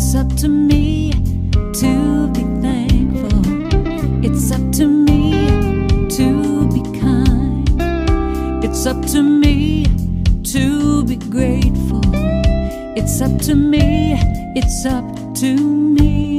It's up to me to be thankful. It's up to me to be kind. It's up to me to be grateful. It's up to me. It's up to me.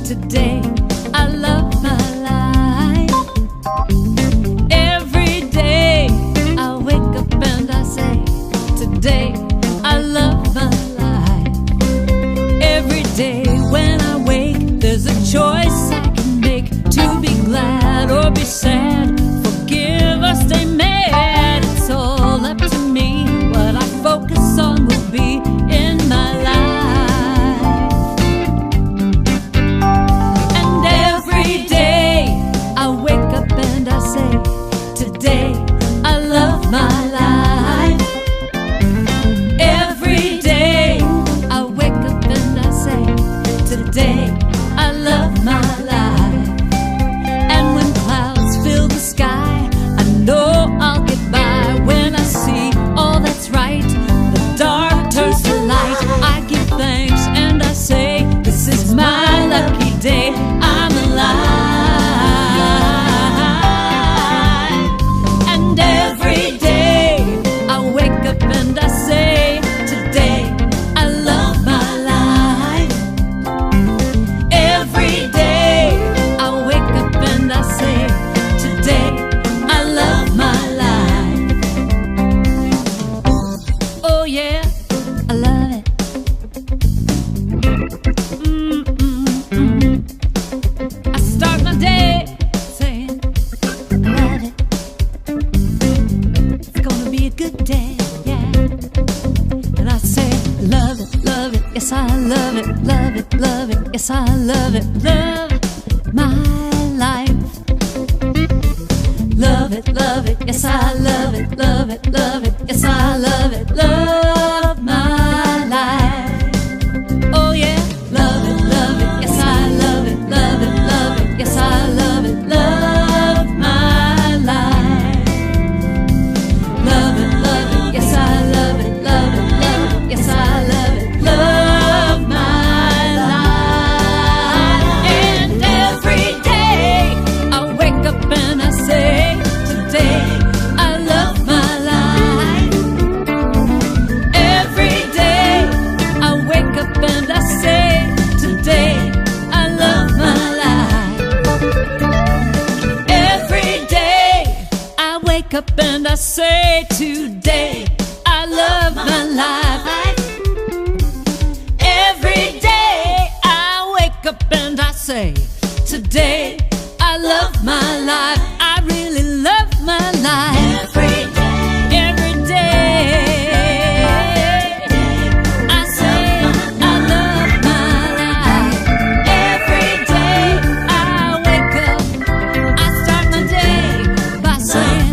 Today, I love my life. Every day, I wake up and I say, today, I love my life. Every day when I wake, there's a choice I can make to be glad or be sad, forgive or stay mad. It's all up to me. What I focus on will be in my life. Today, I love my life. Every day, I wake up and I say, today, I love my life. And when clouds fill the sky, I know I'll get by. When I see all that's right, the dark turns to light. I give thanks and I say, this is my lucky day. I'm alive. And I say, today, I love my life. Every day, I wake up and I say, today, I love my life. Oh yeah, I love it. I start my day saying, I love it. It's gonna be a good day. Yes, I love it, love it, love it. Yes, I love it, love my life. Love it, yes, I love it, love it, love it. Yes, I love it, love my life. Oh yeah, love it, yes, I love it, love it, love it. Yes, I love it, love my life. Love it, yes, I love it, love it, love it. Yes, I love it, love. Up and I say, today I love my life. Every day I wake up and I say, today I love my life. I really love my life. Every day I say I love my life. Every day I wake up, I start my day by saying,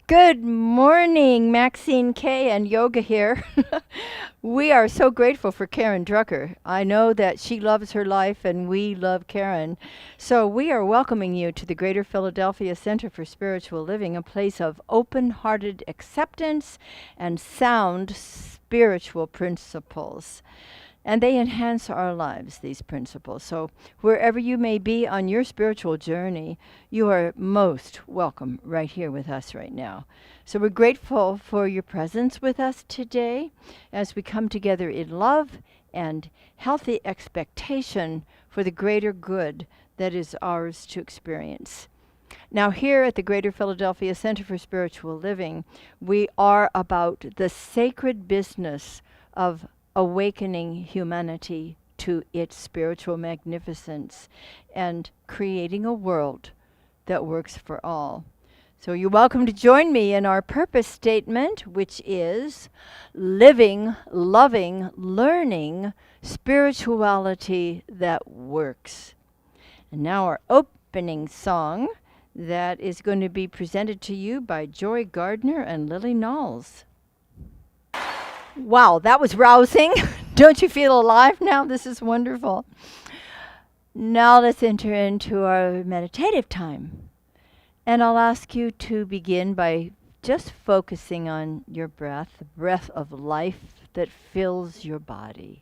Good morning, Maxine, Kaye, and Yoga here. We are so grateful for Karen Drucker. I know that she loves her life and we love Karen. So we are welcoming you to the Greater Philadelphia Center for Spiritual Living, a place of open-hearted acceptance and sound spiritual principles. And they enhance our lives, these principles. So wherever you may be on your spiritual journey, you are most welcome right here with us right now. So we're grateful for your presence with us today as we come together in love and healthy expectation for the greater good that is ours to experience. Now, here at the Greater Philadelphia Center for Spiritual Living, we are about the sacred business of awakening humanity to its spiritual magnificence and creating a world that works for all. So you're welcome to join me in our purpose statement, which is living, loving, learning spirituality that works. And now our opening song that is going to be presented to you by Joy Gardner and Lily Knowles. Wow, that was rousing. Don't you feel alive now? This is wonderful. Now let's enter into our meditative time. And I'll ask you to begin by just focusing on your breath, the breath of life that fills your body.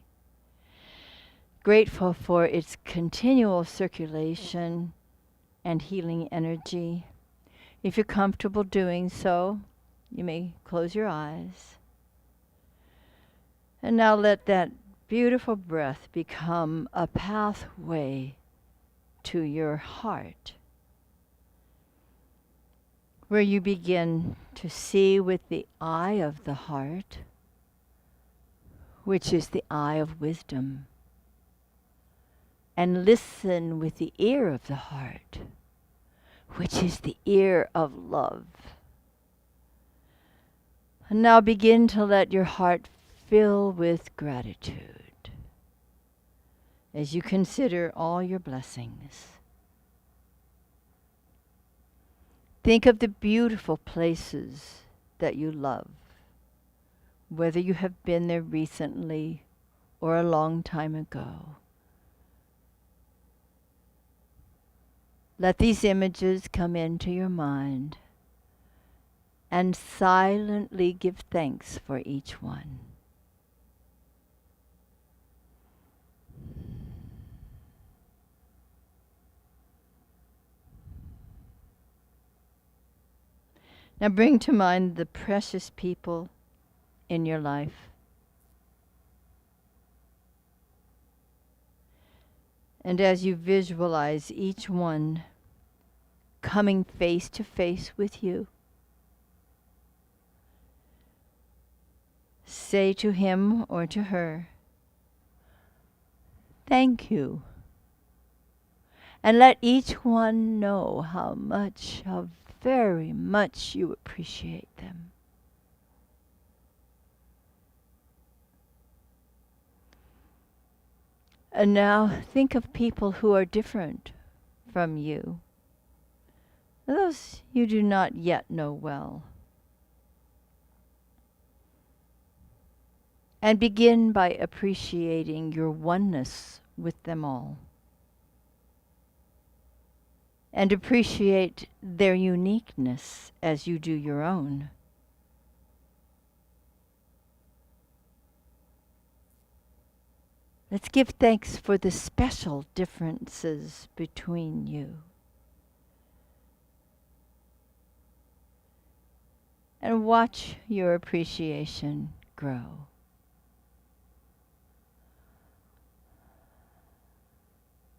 Grateful for its continual circulation and healing energy. If you're comfortable doing so, you may close your eyes. And now let that beautiful breath become a pathway to your heart, where you begin to see with the eye of the heart, which is the eye of wisdom, and listen with the ear of the heart, which is the ear of love. And now begin to let your heart fill with gratitude as you consider all your blessings. Think of the beautiful places that you love, whether you have been there recently or a long time ago. Let these images come into your mind and silently give thanks for each one. Now bring to mind the precious people in your life. And as you visualize each one coming face to face with you, say to him or to her, "Thank you." And let each one know how very much you appreciate them. And now think of people who are different from you, those you do not yet know well. And begin by appreciating your oneness with them all. And appreciate their uniqueness as you do your own. Let's give thanks for the special differences between you. And watch your appreciation grow.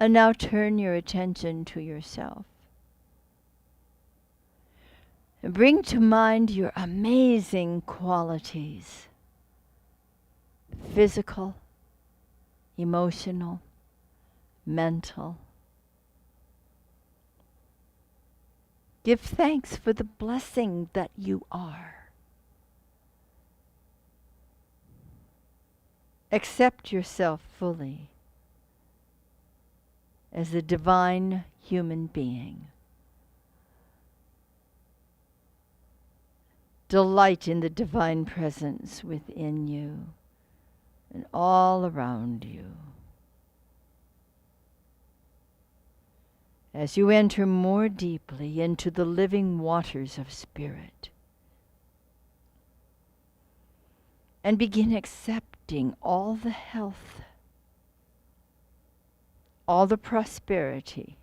And now turn your attention to yourself. And bring to mind your amazing qualities, physical, emotional, mental. Give thanks for the blessing that you are. Accept yourself fully as a divine human being. Delight in the divine presence within you and all around you. As you enter more deeply into the living waters of spirit and begin accepting all the health, all the prosperity,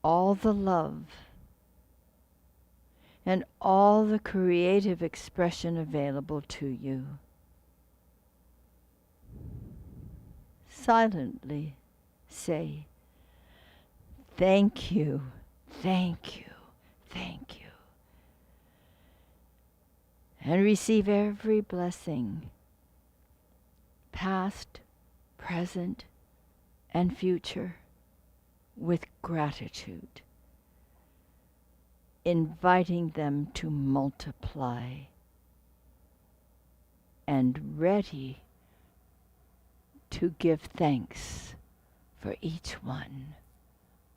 all the love, and all the creative expression available to you. Silently say, Thank you. Thank you. Thank you. And receive every blessing, past, present, and future, with gratitude, inviting them to multiply, and ready to give thanks for each one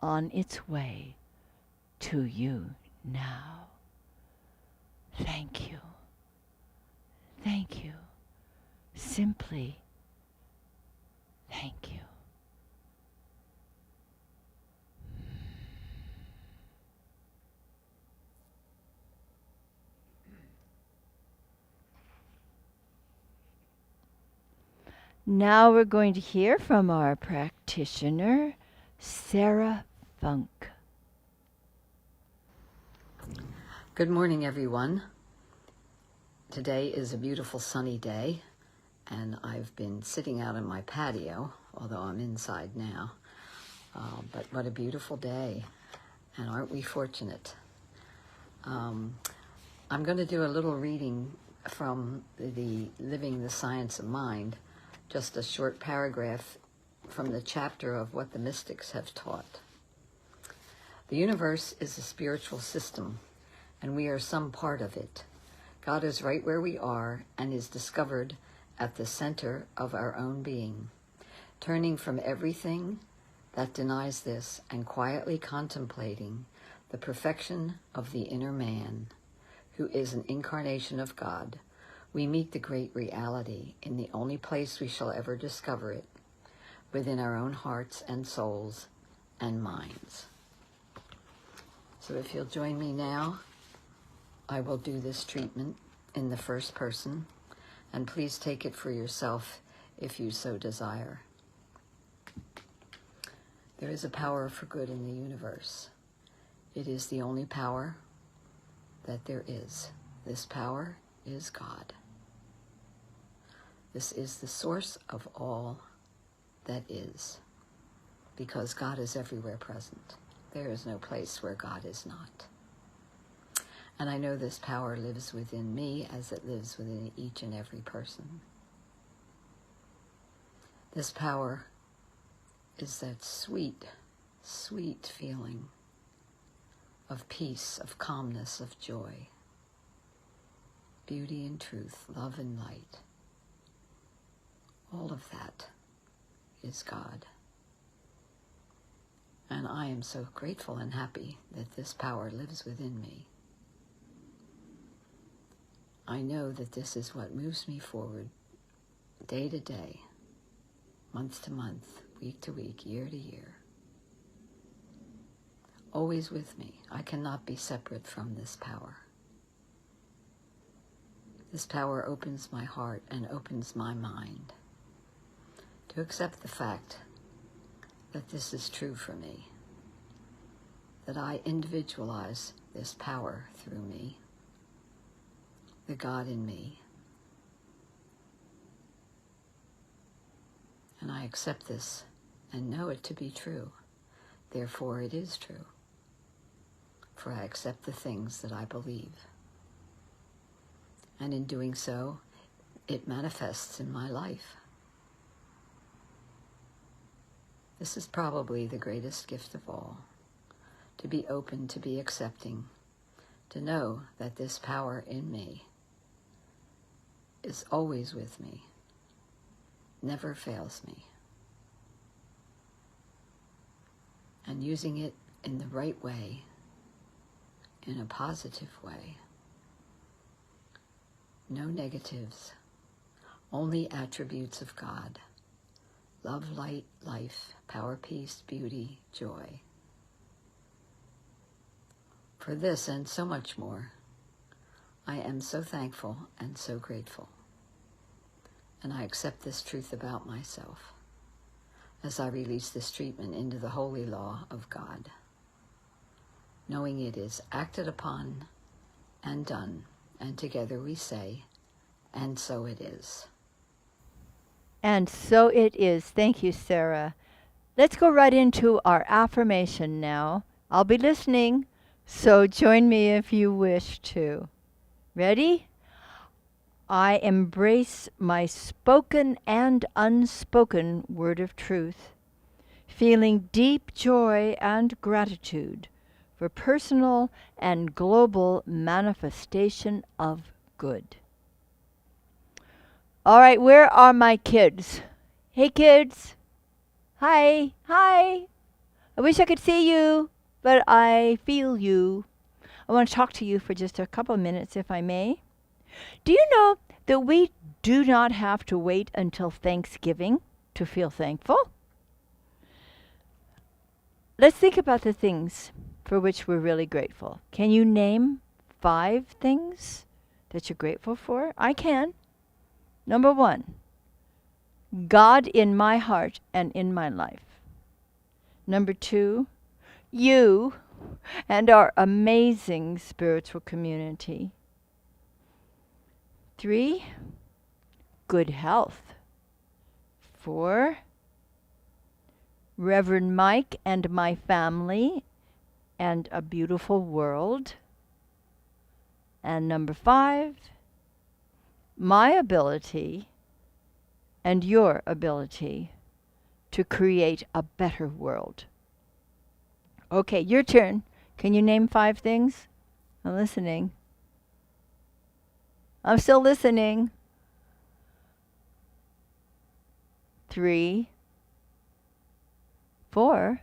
on its way to you now. Thank you. Thank you. Simply, thank you. Now we're going to hear from our practitioner, Sarah Funk. Good morning, everyone. Today is a beautiful sunny day, and I've been sitting out on my patio, although I'm inside now. But what a beautiful day, and aren't we fortunate? I'm going to do a little reading from the Living the Science of Mind, just a short paragraph from the chapter of What the Mystics Have Taught. The universe is a spiritual system, and we are some part of it. God is right where we are and is discovered at the center of our own being. Turning from everything that denies this and quietly contemplating the perfection of the inner man, who is an incarnation of God, we meet the great reality in the only place we shall ever discover it, within our own hearts and souls and minds. So if you'll join me now, I will do this treatment in the first person, and please take it for yourself if you so desire. There is a power for good in the universe. It is the only power that there is. This power is God. This is the source of all that is, because God is everywhere present. There is no place where God is not. And I know this power lives within me as it lives within each and every person. This power is that sweet, sweet feeling of peace, of calmness, of joy, beauty and truth, love and light. All of that is God. And I am so grateful and happy that this power lives within me. I know that this is what moves me forward day to day, month to month, week to week, year to year. Always with me. I cannot be separate from this power. This power opens my heart and opens my mind to accept the fact that this is true for me, that I individualize this power through me, the God in me. And I accept this and know it to be true. Therefore, it is true. For I accept the things that I believe. And in doing so, it manifests in my life. This is probably the greatest gift of all, to be open, to be accepting, to know that this power in me is always with me, never fails me. And using it in the right way, in a positive way. No negatives, only attributes of God. Love, light, life, power, peace, beauty, joy. For this and so much more, I am so thankful and so grateful. And I accept this truth about myself as I release this treatment into the holy law of God, knowing it is acted upon and done, and together we say, and so it is. And so it is. Thank you, Sarah. let's go right into our affirmation now. I'll be listening, so join me if you wish to. Ready? I embrace my spoken and unspoken word of truth, feeling deep joy and gratitude for personal and global manifestation of good. All right, where are my kids? Hey, kids. Hi. Hi. I wish I could see you, but I feel you. I want to talk to you for just a couple of minutes, if I may. Do you know that we do not have to wait until Thanksgiving to feel thankful? Let's think about the things for which we're really grateful. Can you name 5 things that you're grateful for? I can. Number 1, God in my heart and in my life. Number 2, you and our amazing spiritual community. 3, good health. 4, Reverend Mike and my family and a beautiful world. And number 5, my ability and your ability to create a better world. Okay, your turn. Can you name 5 things? I'm listening. I'm still listening. 3, 4.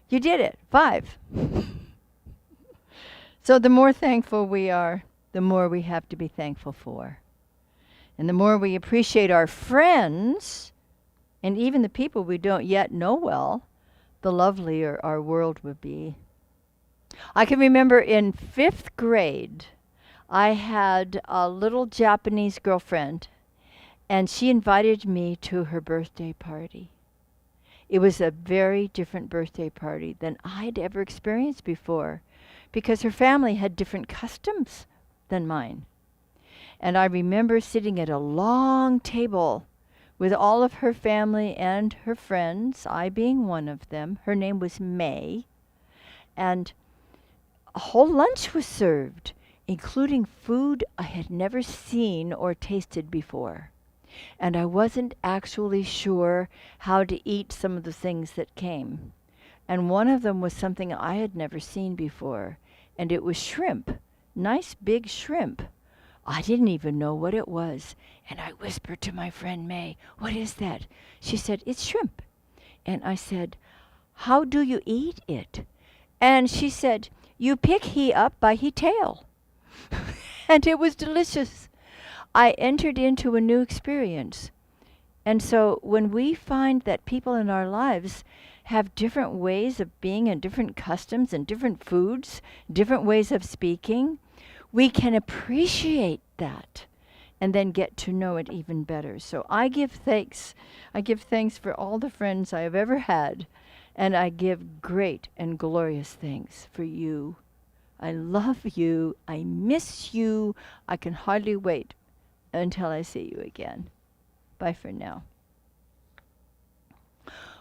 You did it. 5. So the more thankful we are, the more we have to be thankful for. And the more we appreciate our friends, and even the people we don't yet know well, the lovelier our world would be. I can remember in 5th grade, I had a little Japanese girlfriend, and she invited me to her birthday party. It was a very different birthday party than I'd ever experienced before, because her family had different customs than mine. And I remember sitting at a long table with all of her family and her friends, I being one of them. Her name was May. And a whole lunch was served, including food I had never seen or tasted before. And I wasn't actually sure how to eat some of the things that came. And one of them was something I had never seen before, and it was shrimp, nice big shrimp. I didn't even know what it was, and I whispered to my friend May, "What is that?" She said, "It's shrimp." And I said, "How do you eat it?" And she said, "You pick he up by he tail." And it was delicious. I entered into a new experience. And so when we find that people in our lives have different ways of being and different customs and different foods, different ways of speaking, we can appreciate that and then get to know it even better. So I give thanks. I give thanks for all the friends I have ever had, and I give great and glorious thanks for you. I love you. I miss you. I can hardly wait until I see you again. Bye for now.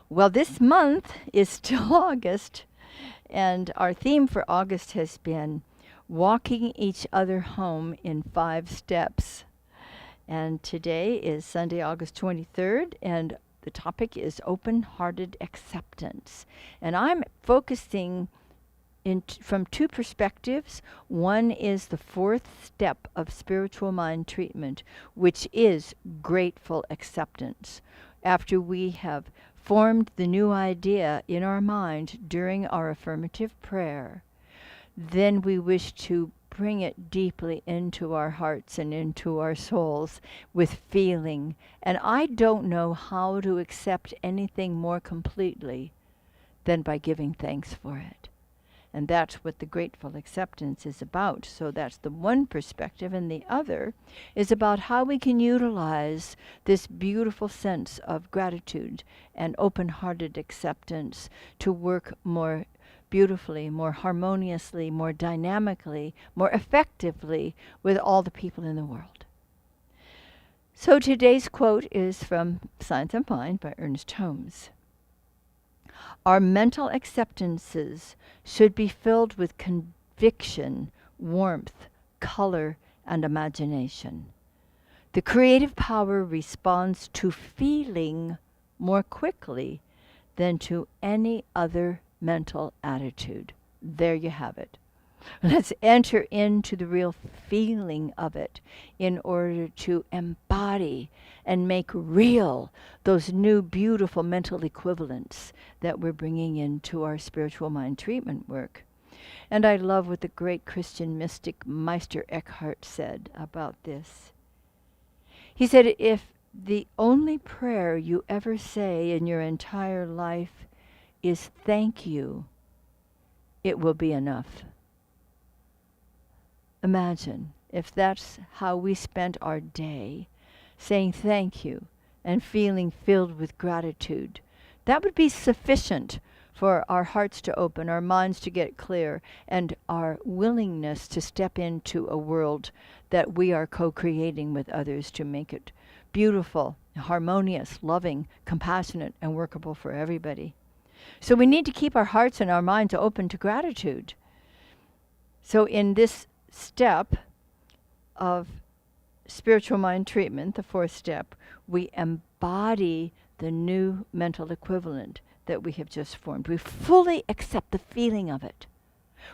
Well, this month is still August, and our theme for August has been walking each other home in 5 steps. And today is Sunday, August 23rd, and the topic is open-hearted acceptance. And I'm focusing from 2 perspectives. One is the 4th step of spiritual mind treatment, which is grateful acceptance. After we have formed the new idea in our mind during our affirmative prayer, then we wish to bring it deeply into our hearts and into our souls with feeling. And I don't know how to accept anything more completely than by giving thanks for it. And that's what the grateful acceptance is about. So that's the one perspective. And the other is about how we can utilize this beautiful sense of gratitude and open-hearted acceptance to work more beautifully, more harmoniously, more dynamically, more effectively with all the people in the world. So today's quote is from Science of Mind by Ernest Holmes. Our mental acceptances should be filled with conviction, warmth, color, and imagination. The creative power responds to feeling more quickly than to any other mental attitude. There you have it. Let's enter into the real feeling of it in order to embody and make real those new beautiful mental equivalents that we're bringing into our spiritual mind treatment work. And I love what the great Christian mystic Meister Eckhart said about this. He said, if the only prayer you ever say in your entire life is thank you, it will be enough. Imagine if that's how we spent our day, saying thank you and feeling filled with gratitude. That would be sufficient for our hearts to open, our minds to get clear, and our willingness to step into a world that we are co-creating with others to make it beautiful, harmonious, loving, compassionate, and workable for everybody. So we need to keep our hearts and our minds open to gratitude. So in this step of spiritual mind treatment, the fourth step, we embody the new mental equivalent that we have just formed. We fully accept the feeling of it.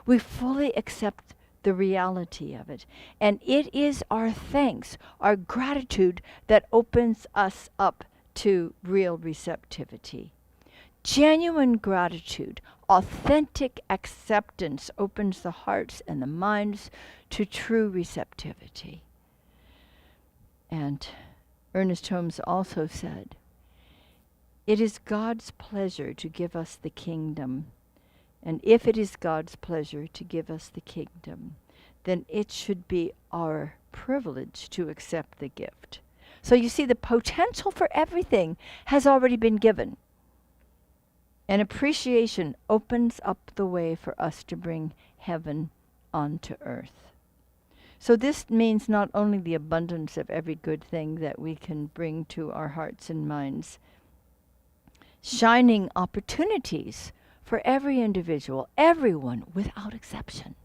We fully accept the reality of it. And it is our thanks, our gratitude, that opens us up to real receptivity. Genuine gratitude, authentic acceptance opens the hearts and the minds to true receptivity. And Ernest Holmes also said, it is God's pleasure to give us the kingdom. And if it is God's pleasure to give us the kingdom, then it should be our privilege to accept the gift. So you see, the potential for everything has already been given. And appreciation opens up the way for us to bring heaven onto earth. So this means not only the abundance of every good thing that we can bring to our hearts and minds, shining opportunities for every individual, everyone without exception.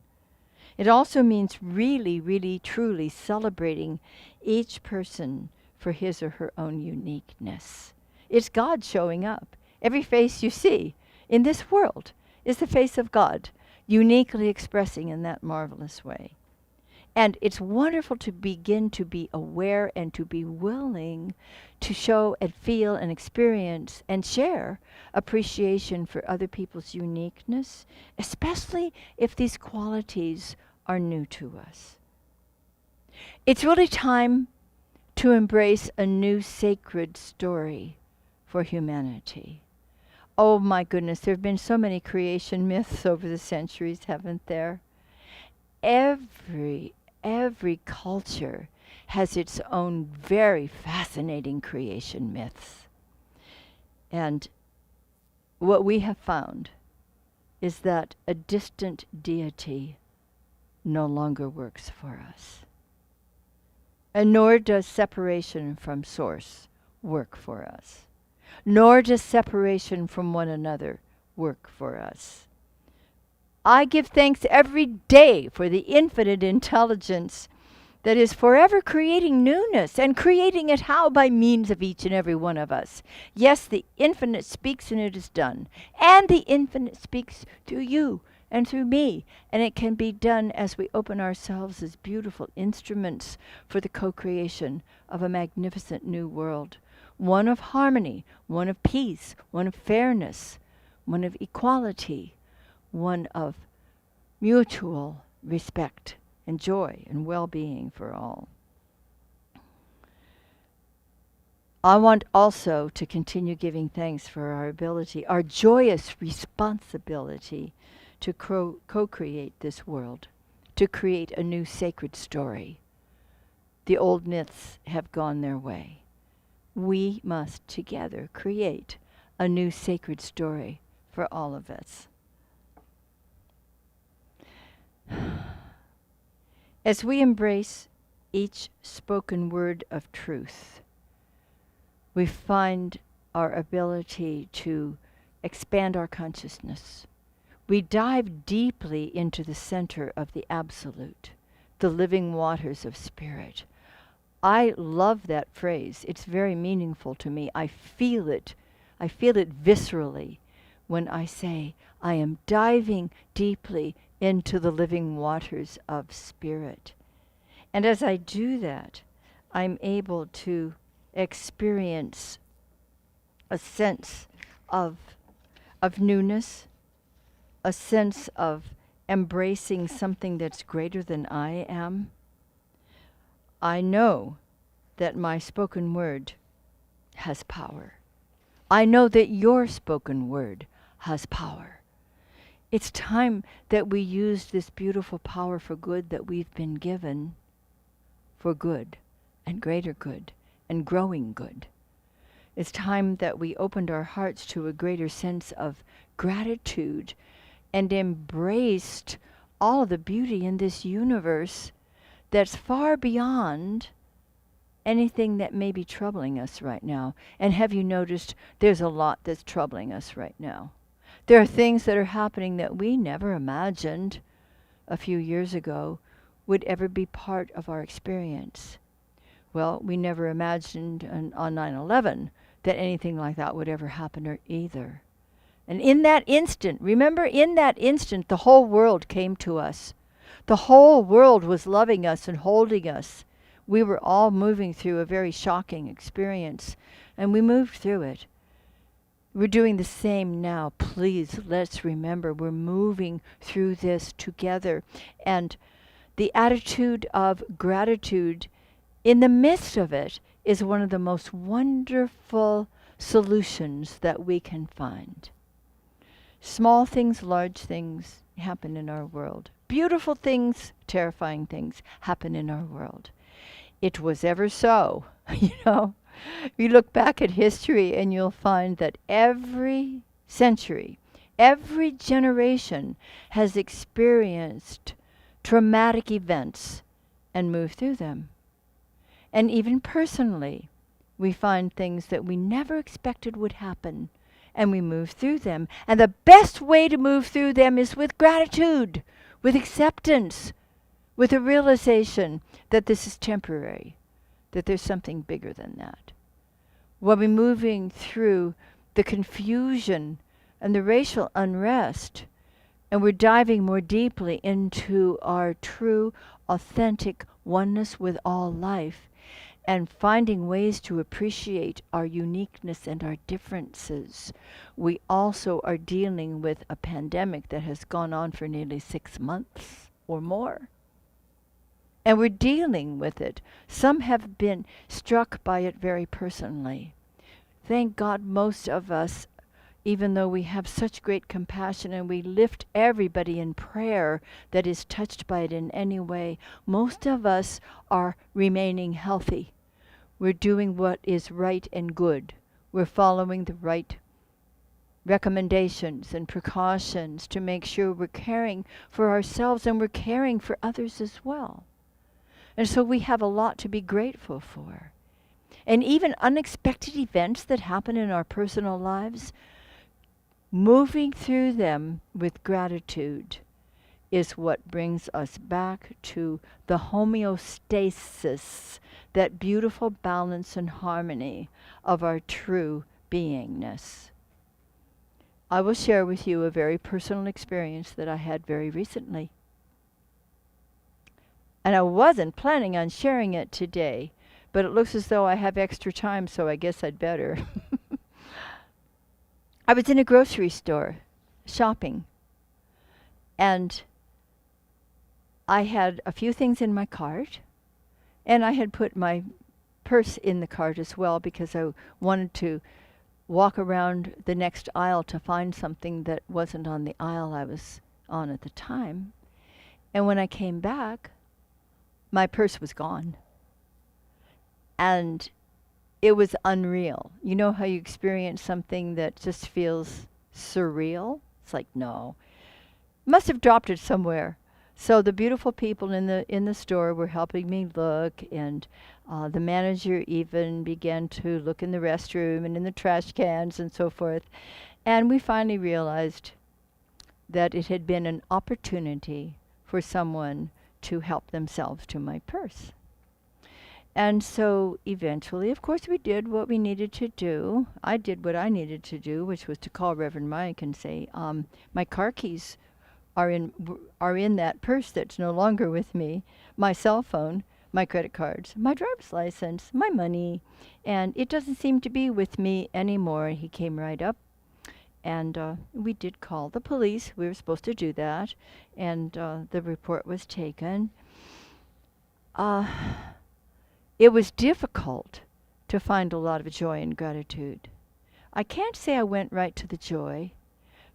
It also means really, really, truly celebrating each person for his or her own uniqueness. It's God showing up. Every face you see in this world is the face of God, uniquely expressing in that marvelous way. And it's wonderful to begin to be aware and to be willing to show and feel and experience and share appreciation for other people's uniqueness, especially if these qualities are new to us. It's really time to embrace a new sacred story for humanity. Oh my goodness, there have been so many creation myths over the centuries, haven't there? Every culture has its own very fascinating creation myths. And what we have found is that a distant deity no longer works for us. And nor does separation from source work for us. Nor does separation from one another work for us. I give thanks every day for the infinite intelligence that is forever creating newness, and creating it how? By means of each and every one of us. Yes, the infinite speaks and it is done. And the infinite speaks through you and through me. And it can be done as we open ourselves as beautiful instruments for the co-creation of a magnificent new world. One of harmony, one of peace, one of fairness, one of equality, one of mutual respect and joy and well-being for all. I want also to continue giving thanks for our ability, our joyous responsibility to co-create this world, to create a new sacred story. The old myths have gone their way. We must together create a new sacred story for all of us. As we embrace each spoken word of truth, we find our ability to expand our consciousness. We dive deeply into the center of the absolute, the living waters of spirit. I love that phrase. It's very meaningful to me. I feel it. I feel it viscerally when I say, I am diving deeply into the living waters of spirit. And as I do that, I'm able to experience a sense of newness, a sense of embracing something that's greater than I am. I know that my spoken word has power. I know that your spoken word has power. It's time that we use this beautiful power for good that we've been given for good and greater good and growing good. It's time that we opened our hearts to a greater sense of gratitude and embraced all of the beauty in this universe that's far beyond anything that may be troubling us right now. And have you noticed there's a lot that's troubling us right now? There are things that are happening that we never imagined a few years ago would ever be part of our experience. Well, we never imagined on 9/11 that anything like that would ever happen either. And in that instant, remember, in that instant, the whole world came to us. The whole world was loving us and holding us. We were all moving through a very shocking experience, and we moved through it. We're doing the same now. Please, let's remember we're moving through this together. And the attitude of gratitude in the midst of it is one of the most wonderful solutions that we can find. Small things, large things happen in our world. Beautiful things, terrifying things happen in our world. It was ever so, you know. You look back at history and you'll find that every century, every generation has experienced traumatic events and moved through them. And even personally, we find things that we never expected would happen, and we move through them. And the best way to move through them is with gratitude, with acceptance, with a realization that this is temporary, that there's something bigger than that. When we're moving through the confusion and the racial unrest, and we're diving more deeply into our true, authentic oneness with all life, and finding ways to appreciate our uniqueness and our differences. We also are dealing with a pandemic that has gone on for nearly 6 months or more. And we're dealing with it. Some have been struck by it very personally. Thank God most of us, even though we have such great compassion and we lift everybody in prayer that is touched by it in any way, most of us are remaining healthy. We're doing what is right and good. We're following the right recommendations and precautions to make sure we're caring for ourselves and we're caring for others as well. And so we have a lot to be grateful for. And even unexpected events that happen in our personal lives, moving through them with gratitude is what brings us back to the homeostasis, that beautiful balance and harmony of our true beingness. I will share with you a very personal experience that I had very recently. And I wasn't planning on sharing it today, but it looks as though I have extra time, so I guess I'd better. I was in a grocery store shopping, and I had a few things in my cart, and I had put my purse in the cart as well because I wanted to walk around the next aisle to find something that wasn't on the aisle I was on at the time. And when I came back, my purse was gone. And it was unreal. You know how you experience something that just feels surreal? It's like, no. Must have dropped it somewhere. So the beautiful people in the store were helping me look, and the manager even began to look in the restroom and in the trash cans and so forth. And we finally realized that it had been an opportunity for someone to help themselves to my purse. And so eventually, of course, we did what we needed to do. I did what I needed to do, which was to call Reverend Mike and say, my car keys are in that purse that's no longer with me, my cell phone, my credit cards, my driver's license, my money, and it doesn't seem to be with me anymore. He came right up, and we did call the police. We were supposed to do that, and the report was taken. It was difficult to find a lot of joy and gratitude. I can't say I went right to the joy,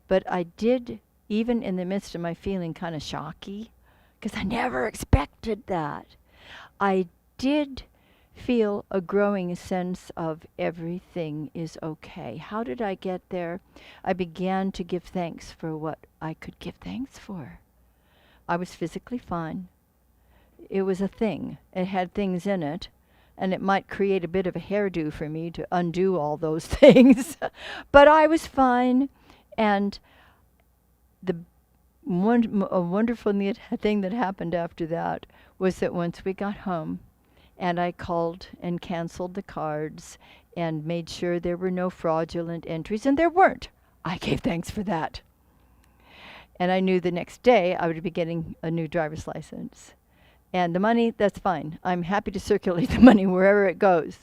but I did, even in the midst of my feeling kind of shocky, because I never expected that. I did feel a growing sense of everything is okay. How did I get there? I began to give thanks for what I could give thanks for. I was physically fine. It was a thing. It had things in it, and it might create a bit of a hairdo for me to undo all those things. But I was fine, and a wonderful thing that happened after that was that once we got home, and I called and canceled the cards and made sure there were no fraudulent entries, and there weren't. I gave thanks for that. And I knew the next day I would be getting a new driver's license. And the money, that's fine. I'm happy to circulate the money wherever it goes.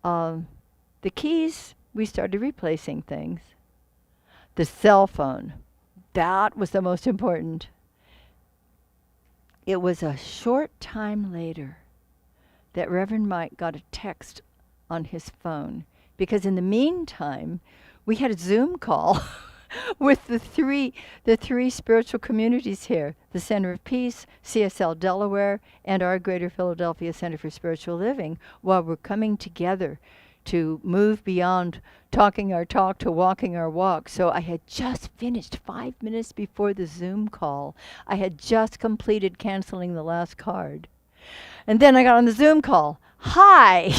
The keys, we started replacing things. The cell phone, that was the most important. It was a short time later that Reverend Mike got a text on his phone, because in the meantime, we had a Zoom call with the three spiritual communities here, the Center of Peace, CSL Delaware, and our Greater Philadelphia Center for Spiritual Living, while we're coming together to move beyond talking our talk to walking our walk. So I had just finished 5 minutes before the Zoom call. I had just completed canceling the last card. And then I got on the Zoom call. Hi!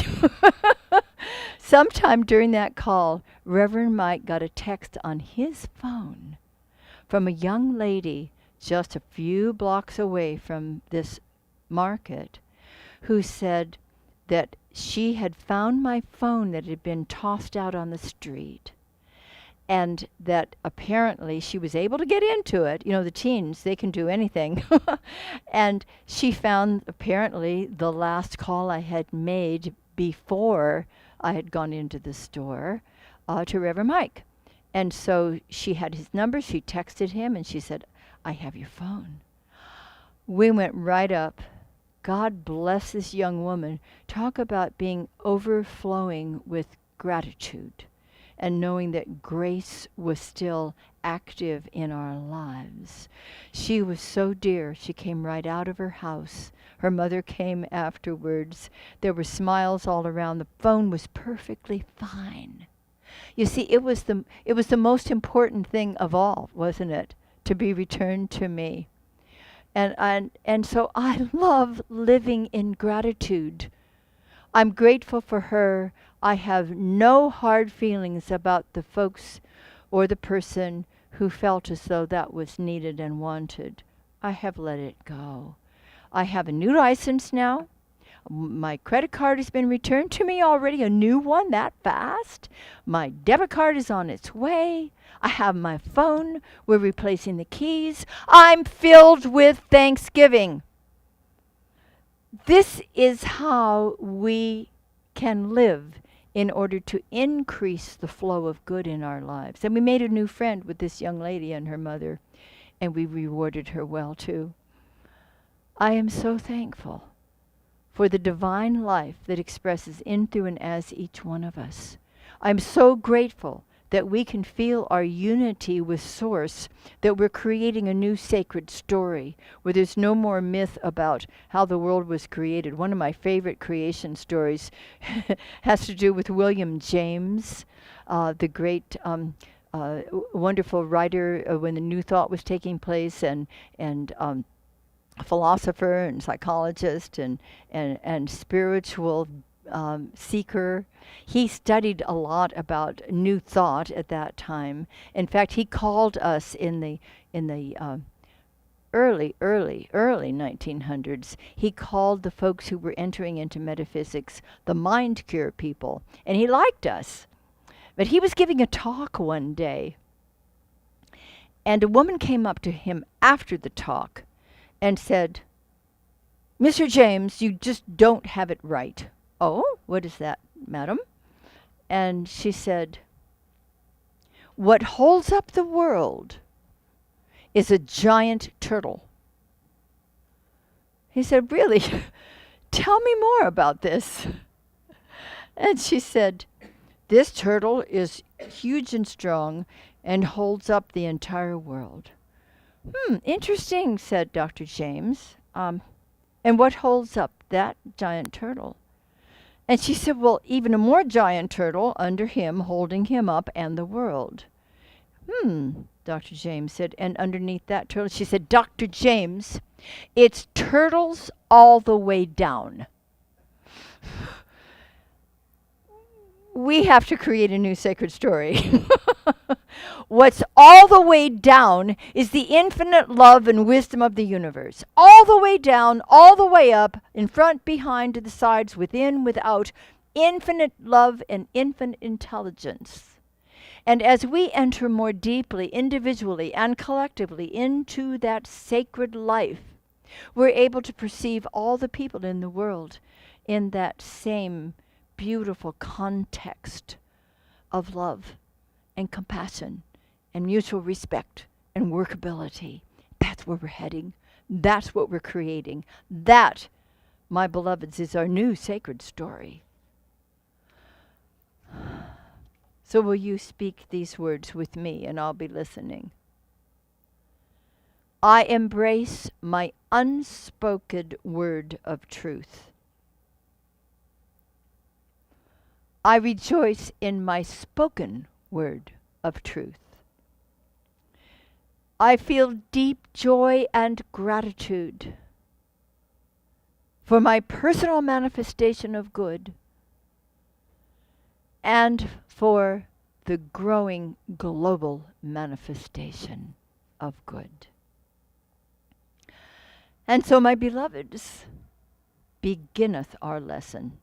Sometime during that call, Reverend Mike got a text on his phone from a young lady just a few blocks away from this market who said that she had found my phone that had been tossed out on the street, and that apparently she was able to get into it. You know, the teens, they can do anything. And she found apparently the last call I had made before I had gone into the store to Reverend Mike. And so she had his number, she texted him, and she said, I have your phone. We went right up. God bless this young woman. Talk about being overflowing with gratitude and knowing that grace was still active in our lives. She was so dear. She came right out of her house. Her mother came afterwards. There were smiles all around. The phone was perfectly fine. You see, it was the most important thing of all, wasn't it? To be returned to me. And so I love living in gratitude. I'm grateful for her. I have no hard feelings about the folks or the person who felt as though that was needed and wanted. I have let it go. I have a new license now. My credit card has been returned to me already, a new one that fast. My debit card is on its way. I have my phone. We're replacing the keys. I'm filled with thanksgiving. This is how we can live in order to increase the flow of good in our lives. And we made a new friend with this young lady and her mother, and we rewarded her well too. I am so thankful for the divine life that expresses in, through, and as each one of us. I'm so grateful that we can feel our unity with Source, that we're creating a new sacred story where there's no more myth about how the world was created. One of my favorite creation stories has to do with William James, the great wonderful writer when the New Thought was taking place, and philosopher and psychologist and spiritual seeker. He studied a lot about New Thought at that time. In fact, he called us in the early 1900s. He called the folks who were entering into metaphysics the mind cure people, and he liked us. But he was giving a talk one day, and a woman came up to him after the talk and said, "Mr. James, you just don't have it right." "Oh, what is that, madam?" And she said, "What holds up the world is a giant turtle." He said, "Really? Tell me more about this." And she said, "This turtle is huge and strong and holds up the entire world." Interesting," said Dr. James. "And what holds up that giant turtle?" And she said, "Well, even a more giant turtle under him, holding him up and the world." Dr. James said, "And underneath that turtle?" She said, "Dr. James, it's turtles all the way down." We have to create a new sacred story. What's all the way down is the infinite love and wisdom of the universe. All the way down, all the way up, in front, behind, to the sides, within, without, infinite love and infinite intelligence. And as we enter more deeply, individually and collectively, into that sacred life, we're able to perceive all the people in the world in that same beautiful context of love and compassion and mutual respect and workability. That's where we're heading. That's what we're creating. That, my beloveds, is our new sacred story. So will you speak these words with me, and I'll be listening. I embrace my unspoken word of truth. I rejoice in my spoken word of truth. I feel deep joy and gratitude for my personal manifestation of good and for the growing global manifestation of good. And so, my beloveds, beginneth our lesson.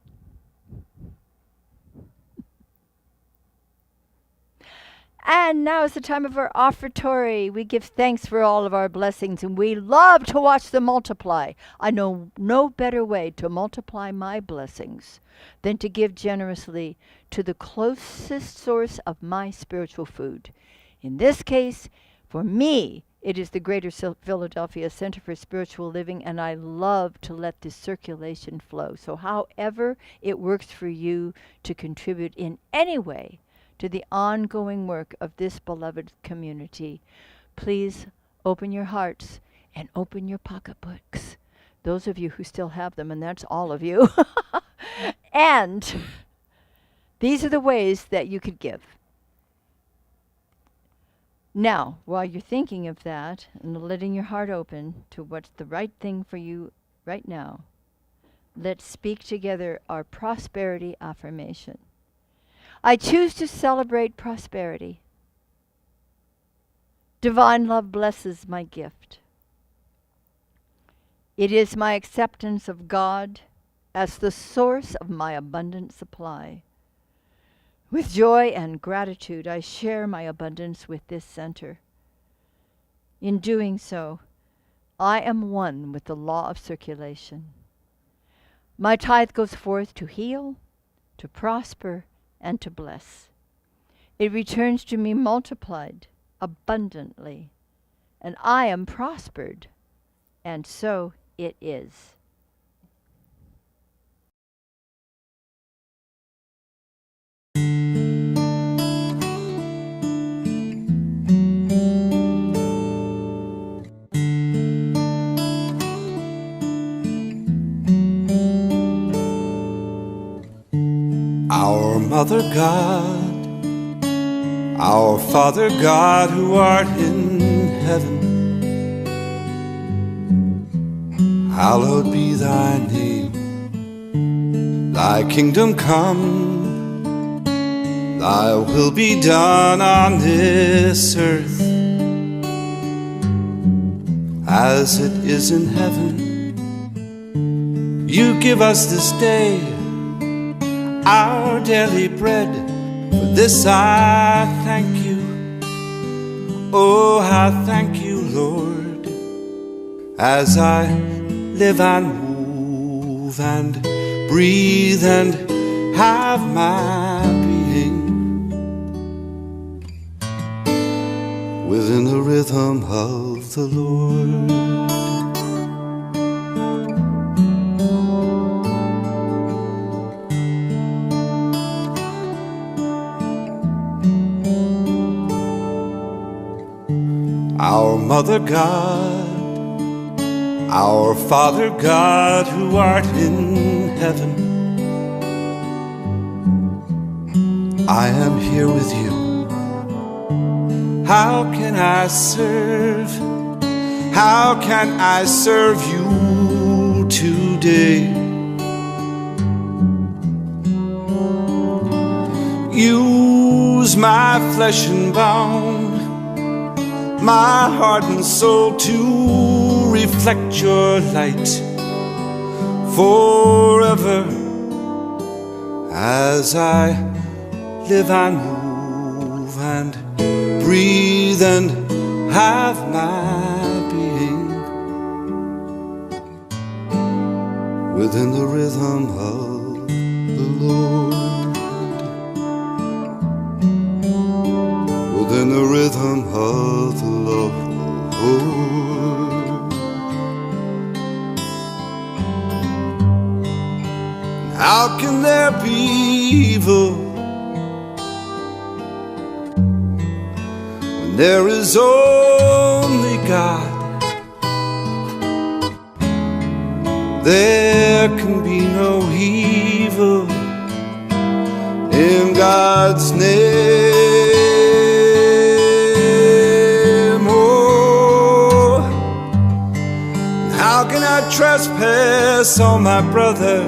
And now is the time of our offertory. We give thanks for all of our blessings, and we love to watch them multiply. I know no better way to multiply my blessings than to give generously to the closest source of my spiritual food. In this case, for me, it is the Greater Philadelphia Center for Spiritual Living, and I love to let this circulation flow. So however it works for you to contribute in any way to the ongoing work of this beloved community, please open your hearts and open your pocketbooks. Those of you who still have them, and that's all of you. And these are the ways that you could give. Now, while you're thinking of that and letting your heart open to what's the right thing for you right now, let's speak together our prosperity affirmation. I choose to celebrate prosperity. Divine love blesses my gift. It is my acceptance of God as the source of my abundant supply. With joy and gratitude, I share my abundance with this center. In doing so, I am one with the law of circulation. My tithe goes forth to heal, to prosper, and to bless. It returns to me multiplied, abundantly, and I am prospered, and so it is. Our Mother God, our Father God, who art in heaven, hallowed be thy name. Thy kingdom come, thy will be done on this earth as it is in heaven. You give us this day our daily bread. For this I thank you. Oh, I thank you, Lord, as I live and move and breathe and have my being within the rhythm of the Lord. Our Mother God, our Father God, who art in heaven, I am here with you. How can I serve? How can I serve you today? Use my flesh and bone, my heart and soul to reflect your light forever as I live and move and breathe and have my being within the rhythm of the Lord. Within the rhythm of the Lord. How can there be evil when there is only God? There can be no evil in God's name. Oh, how can I trespass on my brother,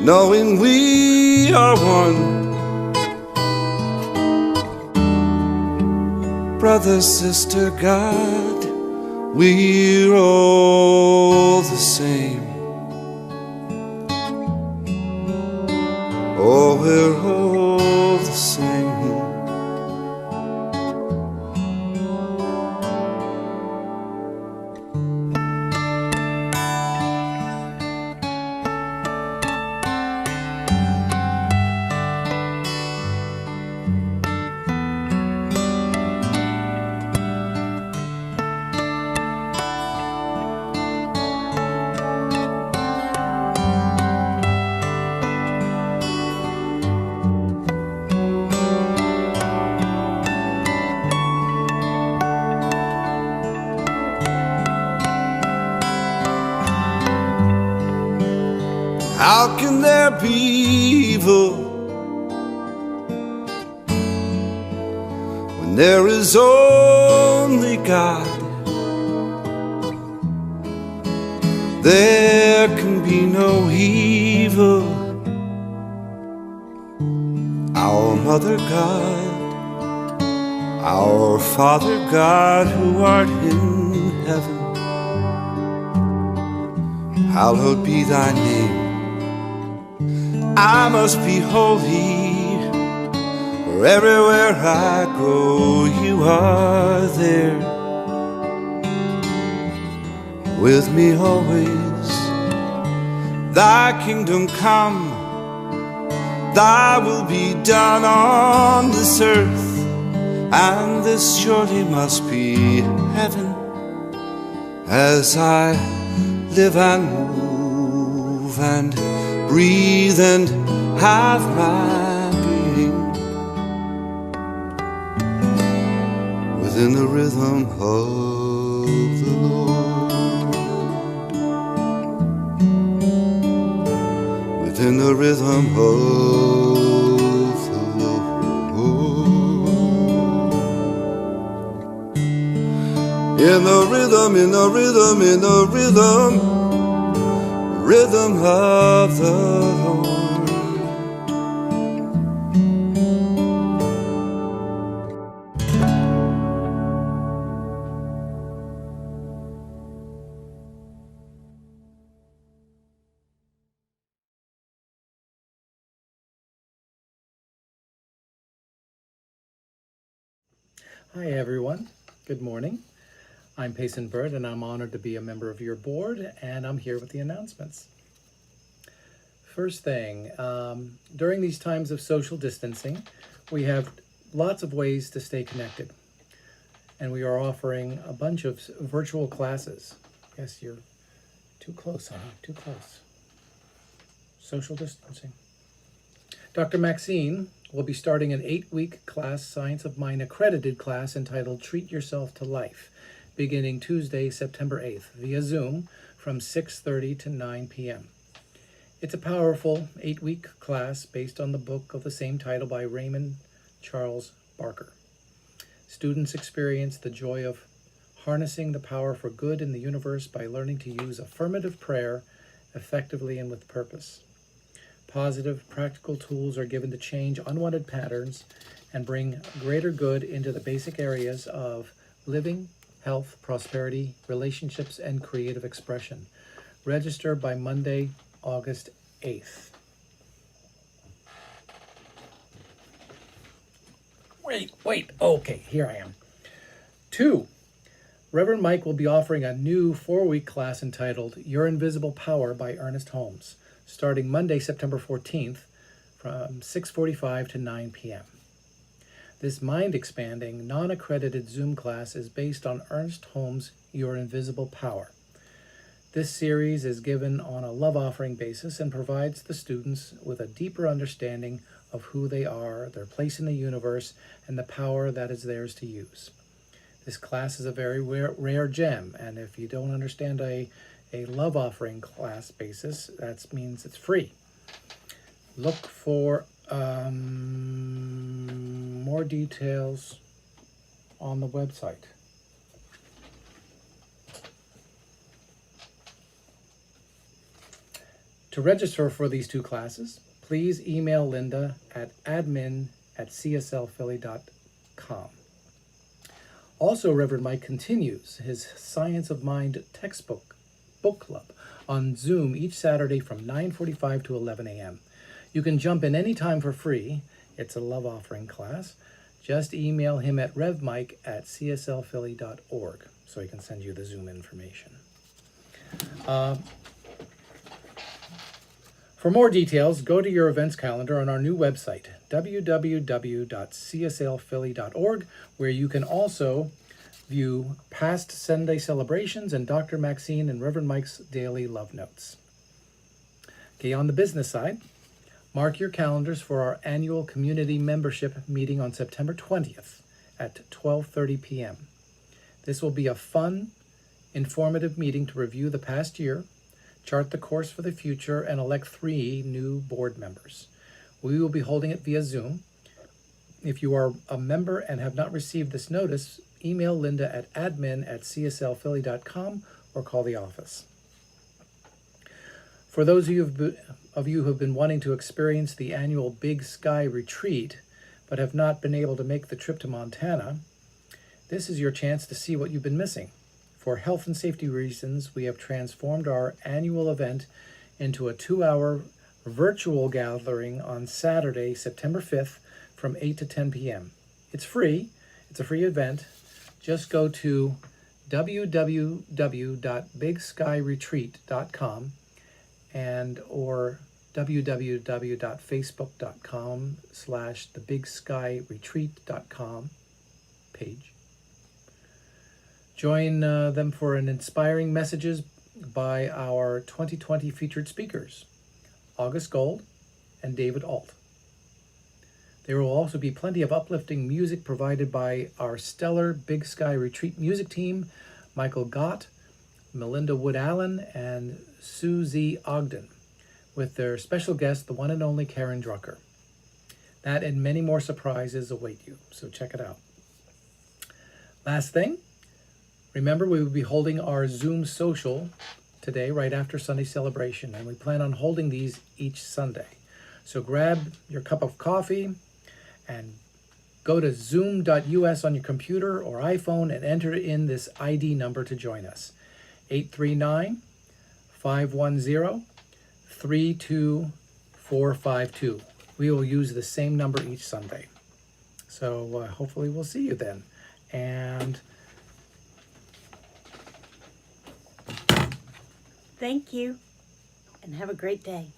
knowing we are one? Brother, sister, God, we're all the same. Oh, we're all the same. How can there be evil when there is only God? There can be no evil. Our Mother God, our Father God, who art in heaven, hallowed be thy name. I must be holy, for everywhere I go, you are there, with me always. Thy kingdom come, thy will be done on this earth, and this surely must be heaven, as I live and move and breathe and have my being within the rhythm of the Lord. Within the rhythm of the Lord. In the rhythm, in the rhythm, in the rhythm rhythm of the Lord. Hi everyone, good morning. I'm Payson Bird and I'm honored to be a member of your board, and I'm here with the announcements. First thing, during these times of social distancing, we have lots of ways to stay connected, and we are offering a bunch of virtual classes. Yes, you're too close, honey, too close. Social distancing. Dr. Maxine will be starting an 8-week class, Science of Mind accredited class entitled Treat Yourself to Life, beginning Tuesday, September 8th, via Zoom from 6:30 to 9 p.m. It's a powerful 8-week class based on the book of the same title by Raymond Charles Barker. Students experience the joy of harnessing the power for good in the universe by learning to use affirmative prayer effectively and with purpose. Positive, practical tools are given to change unwanted patterns and bring greater good into the basic areas of living, health, prosperity, relationships, and creative expression. Register by Monday, August 8th. Wait, okay, here I am. 2. Reverend Mike will be offering a new 4-week class entitled Your Invisible Power by Ernest Holmes, starting Monday, September 14th from 6:45 to 9 p.m. This mind-expanding, non-accredited Zoom class is based on Ernest Holmes' Your Invisible Power. This series is given on a love offering basis and provides the students with a deeper understanding of who they are, their place in the universe, and the power that is theirs to use. This class is a very rare gem, and if you don't understand a love offering class basis, that means it's free. Look for more details on the website. To register for these 2 classes, please email Linda at admin@cslphilly.com. Also, Reverend Mike continues his Science of Mind textbook book club on Zoom each Saturday from 9:45 to 11 a.m. You can jump in any time for free. It's a love offering class. Just email him at revmike@cslphilly.org so he can send you the Zoom information. For more details, go to your events calendar on our new website, www.cslphilly.org, where you can also view past Sunday celebrations and Dr. Maxine and Reverend Mike's daily love notes. Okay, on the business side, mark your calendars for our annual community membership meeting on September 20th at 12:30 p.m. This will be a fun, informative meeting to review the past year, chart the course for the future, and elect 3 new board members. We will be holding it via Zoom. If you are a member and have not received this notice, email Linda at admin@cslphilly.com or call the office. For those of you who have been wanting to experience the annual Big Sky Retreat but have not been able to make the trip to Montana, this is your chance to see what you've been missing. For health and safety reasons, we have transformed our annual event into a 2-hour virtual gathering on Saturday, September 5th from 8 to 10 p.m. It's free. It's a free event. Just go to www.bigskyretreat.com or www.facebook.com/thebigSkyRetreat.com page. Join them for an inspiring messages by our 2020 featured speakers, August Gold and David Alt. There will also be plenty of uplifting music provided by our stellar Big Sky Retreat music team, Michael Gott, Melinda Wood-Allen, and Susie Ogden, with their special guest, the one and only Karen Drucker. That and many more surprises await you, so check it out. Last thing, remember we will be holding our Zoom social today, right after Sunday celebration, and we plan on holding these each Sunday. So grab your cup of coffee and go to zoom.us on your computer or iPhone and enter in this ID number to join us. 839-510-32452. We will use the same number each Sunday. So hopefully we'll see you then. And thank you, and have a great day.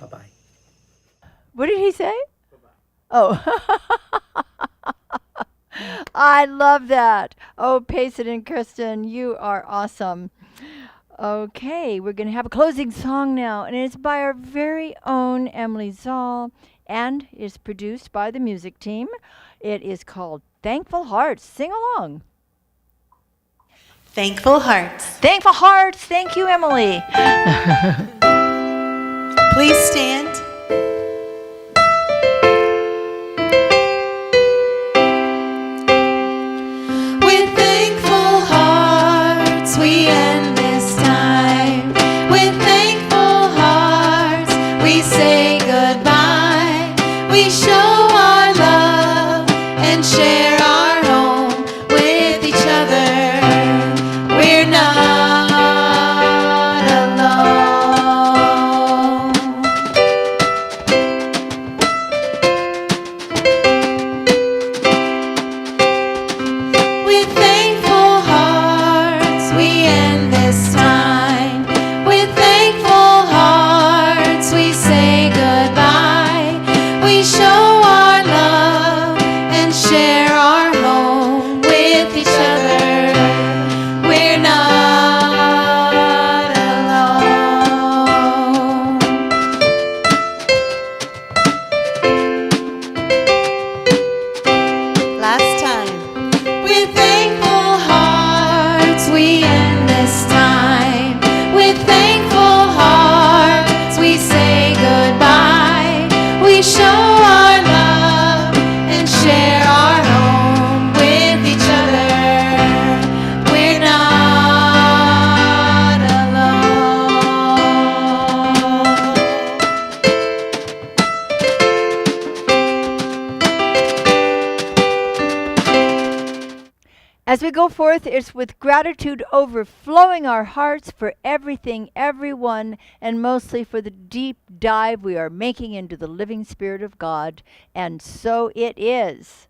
bye-bye. What did he say? Oh. I love that. Oh, Payson and Kristen, you are awesome. Okay, we're going to have a closing song now, and it's by our very own Emily Zoll, and is produced by the music team. It is called Thankful Hearts. Sing along. Thankful hearts. Thankful Hearts. Thank you, Emily. Please stand. With thankful hearts we end this time. With thankful hearts we say goodbye. We show our love and share our home with each other. We're not alone. With thankful hearts we end this time. With thankful hearts we say goodbye. We show our love and share our home with each other. We're not alone. Last time. With thankful hearts we end this time. With thankful hearts we say goodbye. We show our love and share our home with each other. We're not alone. As we go forth, it's with gratitude overflowing our hearts for everything, everyone, and mostly for the deep dive we are making into the living Spirit of God. And so it is.